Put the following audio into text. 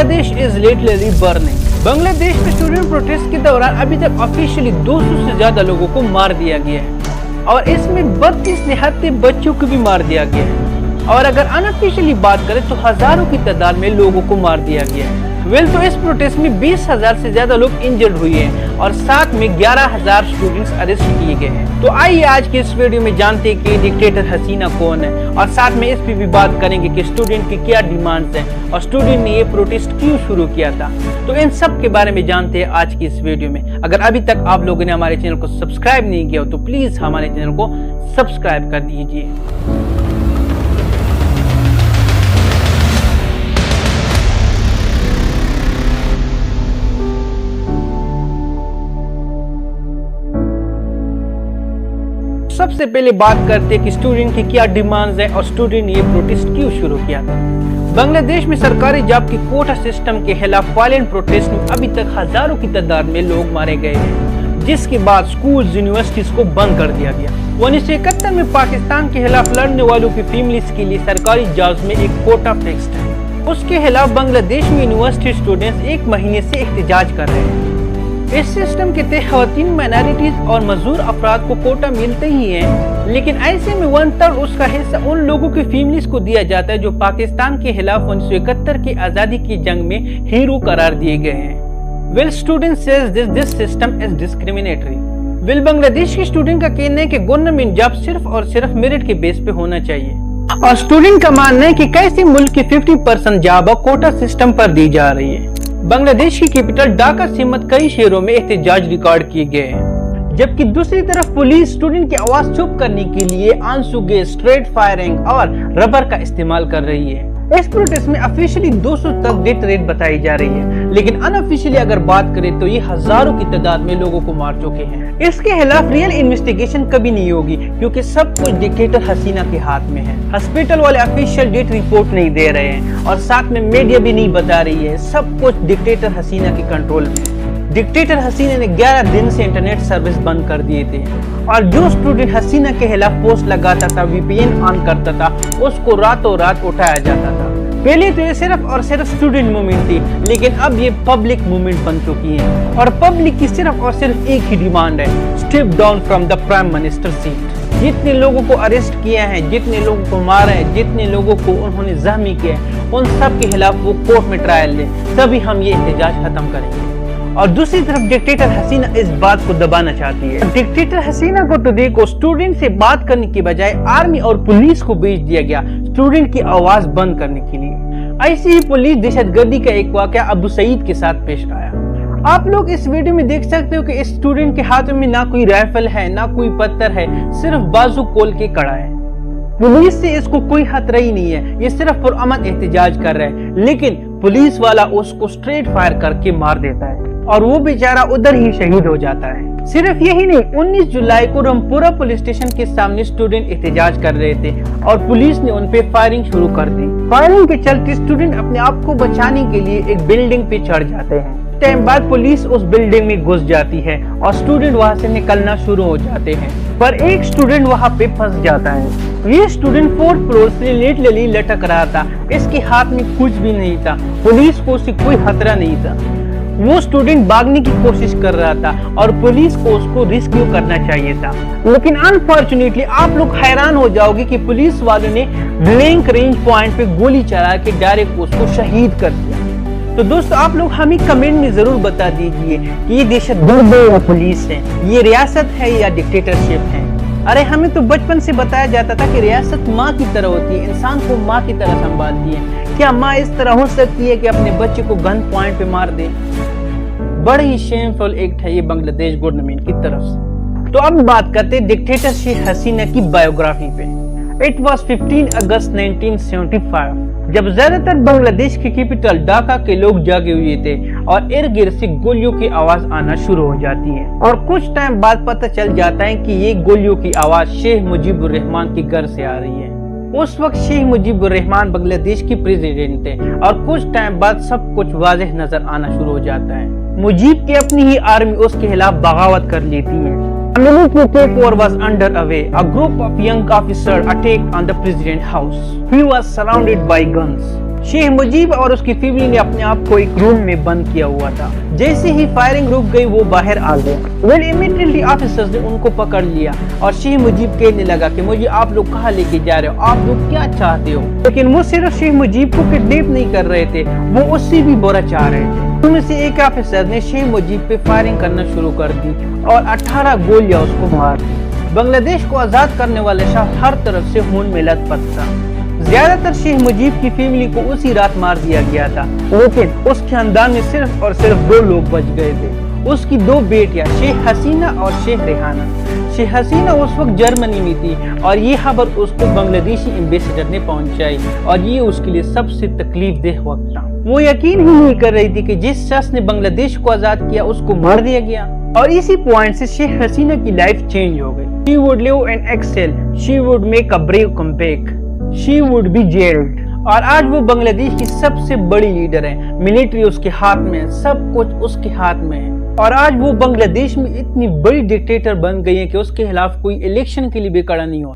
Bangladesh is literally burning. Bangladesh में student protest के दौरान अभी तक ऑफिशियली 200 से ज्यादा लोगों को मार दिया गया है और इसमें 32 निहत्थे बच्चों को भी मार दिया गया है और अगर अनऑफिशियली बात करें तो हजारों की तादाद में लोगों को मार दिया गया है। तो इस प्रोटेस्ट में 20,000 से ज्यादा लोग इंजर्ड हुए हैं और साथ में 11,000 स्टूडेंट्स अरेस्ट किए गए हैं। तो आइए आज के इस वीडियो में जानते हैं कि डिक्टेटर हसीना कौन है और साथ में इस पे भी बात करेंगे कि स्टूडेंट की क्या डिमांड्स हैं और स्टूडेंट ने ये प्रोटेस्ट क्यों शुरू किया था। तो इन सब के बारे में जानते हैं आज की इस वीडियो में। अगर अभी तक आप लोगों ने हमारे चैनल को सब्सक्राइब नहीं किया हो तो प्लीज हमारे चैनल को सब्सक्राइब कर दीजिए। सबसे पहले बात करते हैं कि स्टूडेंट की क्या डिमांड्स हैं और स्टूडेंट ने ये प्रोटेस्ट क्यों शुरू किया था। बांग्लादेश में सरकारी जॉब की कोटा सिस्टम के खिलाफ वायलेंट प्रोटेस्ट में अभी तक हजारों की तादाद में लोग मारे गए हैं, जिसके बाद स्कूल यूनिवर्सिटीज को बंद कर दिया गया। 1971 में पाकिस्तान के खिलाफ लड़ने वालों की फैमिलीज के लिए सरकारी जॉब्स में एक कोटा फिक्स्ड है। उसके खिलाफ बांग्लादेश में यूनिवर्सिटी स्टूडेंट्स 1 महीने से एहतजाज कर रहे हैं। इस सिस्टम के तहत खवातीन, माइनॉरिटीज और मजदूर अफराद को कोटा मिलते ही है, लेकिन ऐसे में 1/3 उसका हिस्सा उन लोगों की फैमिलीज को दिया जाता है जो पाकिस्तान के खिलाफ 1971 की आजादी की जंग में हीरो करार दिए गए हैं। Well student says this system is discriminatory. Well Bangladesh के स्टूडेंट का कहना है कि गवर्नमेंट जॉब सिर्फ और सिर्फ मेरिट के बेस पे होना चाहिए और स्टूडेंट का मानना है कि कैसे मुल्क की 50% जॉब कोटा सिस्टम पर दी जा रही है। बांग्लादेश की कैपिटल ढाका समेत कई शहरों में एहतजाज रिकॉर्ड किए गए हैं, जबकि दूसरी तरफ पुलिस स्टूडेंट की आवाज चुप करने के लिए आंसू गैस, स्ट्रेट फायरिंग और रबर का इस्तेमाल कर रही है। इस प्रोटेस्ट में ऑफिशियली 200 तक डेथ रेट बताई जा रही है, लेकिन अनऑफिशियली अगर बात करें तो ये हजारों की तादाद में लोगों को मार चुके हैं। इसके खिलाफ रियल इन्वेस्टिगेशन कभी नहीं होगी क्योंकि सब कुछ डिक्टेटर हसीना के हाथ में है। हॉस्पिटल वाले ऑफिशियल डेथ रिपोर्ट नहीं दे रहे हैं और साथ में मीडिया भी नहीं बता रही है। सब कुछ डिक्टेटर हसीना के कंट्रोल में। डिक्टेटर हसीना ने 11 दिन से इंटरनेट सर्विस बंद कर दिए थे और जो स्टूडेंट हसीना के खिलाफ पोस्ट लगाता था, VPN ऑन करता था, उसको रातों रात उठाया जाता था। पहले तो ये सिर्फ और सिर्फ स्टूडेंट मूवमेंट थी, लेकिन अब ये पब्लिक मूवमेंट बन चुकी है और पब्लिक की सिर्फ और सिर्फ एक ही डिमांड है, step down from the prime minister seat. जितने लोगों को अरेस्ट किया है, जितने लोगों को मारा है, जितने लोगों को उन्होंने जख्मी किया है, उन सब के खिलाफ वो कोर्ट में ट्रायल ले, तभी हम ये एहतजाज खत्म करेंगे। और दूसरी तरफ डिक्टेटर हसीना इस बात को दबाना चाहती है। डिक्टेटर हसीना को तो देखो, स्टूडेंट से बात करने के बजाय आर्मी और पुलिस को भेज दिया गया स्टूडेंट की आवाज बंद करने के लिए। ऐसी ही पुलिस दहशतगर्दी का एक वाकया अबू सईद के साथ पेश आया। आप लोग इस वीडियो में देख सकते हो कि इस स्टूडेंट के हाथों में ना कोई राइफल है, ना कोई पत्थर है, सिर्फ बाजू खोल के खड़ा है। पुलिस से इसको कोई खतरा ही नहीं है, ये सिर्फ पुरअमन एहतजाज कर रहा है, लेकिन पुलिस वाला उसको स्ट्रेट फायर करके मार देता है और वो बेचारा उधर ही शहीद हो जाता है। सिर्फ यही नहीं, 19 जुलाई को रामपुरा पुलिस स्टेशन के सामने स्टूडेंट एहतजाज कर रहे थे और पुलिस ने उन पे फायरिंग शुरू कर दी। फायरिंग के चलते स्टूडेंट अपने आप को बचाने के लिए एक बिल्डिंग पे चढ़ जाते हैं। टाइम बाद पुलिस उस बिल्डिंग में घुस जाती है और स्टूडेंट वहां से निकलना शुरू हो जाते हैं, पर एक स्टूडेंट वहां पे फंस जाता है। ये स्टूडेंट 4th फ्लोर से लिटरली लटक रहा था, इसके हाथ में कुछ भी नहीं था, पुलिस को उससे कोई खतरा नहीं था। वो स्टूडेंट भागने की कोशिश कर रहा था और पुलिस को उसको रेस्क्यू करना चाहिए था, लेकिन अनफॉर्चुनेटली आप लोग हैरान हो जाओगे कि पुलिस वालों ने ब्लैंक रेंज पॉइंट पे गोली चला के डायरेक्ट उसको शहीद कर दिया। तो दोस्तों आप लोग हमें कमेंट में जरूर बता दीजिए कि ये दहशतगर्द है या पुलिस है, ये रियासत है या डिक्टेटरशिप है। अरे हमें तो बचपन से बताया जाता था कि रियासत माँ की तरह होती है, इंसान को माँ की तरह संभालती है। क्या माँ इस तरह हो सकती है कि अपने बच्चे को गन पॉइंट पे मार दे? बड़ी ही शेमफुल एक्ट है ये बांग्लादेश गवर्नमेंट की तरफ से। तो अब बात करते हैं डिक्टेटर शेख हसीना की बायोग्राफी पे। इट वॉज 15 अगस्त 1975 जब ज्यादातर बांग्लादेश की कैपिटल ढाका के लोग जागे हुए थे और इर्द गिर्द से गोलियों की आवाज आना शुरू हो जाती है और कुछ टाइम बाद पता चल जाता है कि ये गोलियों की आवाज शेख मुजीबुर रहमान के घर से आ रही है। उस वक्त शेख मुजीबुर रहमान बांग्लादेश की प्रेसिडेंट थे और कुछ टाइम बाद सब कुछ वाज़ेह नजर आना शुरू हो जाता है। मुजीब की अपनी ही आर्मी उसके खिलाफ बगावत कर लेती है। A military takeover was underway. A group of young officers attacked on the president house. He was surrounded by guns. Sheikh Mujib और उसकी फैमिली ने अपने आप को एक रूम में बंद किया हुआ था। जैसे ही फायरिंग रुक गई वो बाहर आ गए। वेल इमीडिएटली ऑफिसर्स ने उनको पकड़ लिया और शेख मुजीब कहने लगा कि मुझे आप लोग कहाँ लेके जा रहे हो, आप लोग क्या चाहते हो। लेकिन वो सिर्फ शेख मुजीब को किडनैप नहीं कर रहे थे, वो उससे भी बुरा चाह रहे थे। उनमें से एक ऑफिसर ने शेख मुजीब पे फायरिंग करना शुरू कर दी और 18 गोलियां उसको मार दी। बांग्लादेश को आजाद करने वाले शख्स हर तरफ से खून में लथपथ था। ज्यादातर शेख मुजीब की फैमिली को उसी रात मार दिया गया था, लेकिन उसके खानदान में सिर्फ और सिर्फ 2 लोग बच गए थे। उसकी 2 बेटियां शेख हसीना और शेख रेहाना। शेख हसीना उस वक्त जर्मनी में थी और ये खबर उसको बांग्लादेशी एम्बेसडर ने पहुंचाई और ये उसके लिए सबसे तकलीफदेह वक्त था। वो यकीन ही नहीं कर रही थी कि जिस शख्स ने बांग्लादेश को आजाद किया उसको मार दिया गया। और इसी पॉइंट से शेख हसीना की लाइफ चेंज हो गई। She would live and excel. She would make a brave comeback. She would be jailed. और आज वो बांग्लादेश की सबसे बड़ी लीडर है। मिलिट्री उसके हाथ में है, सब कुछ उसके हाथ में है। और आज वो बांग्लादेश में इतनी बड़ी डिक्टेटर बन गई है कि उसके खिलाफ कोई इलेक्शन के लिए भी खड़ा नहीं हो।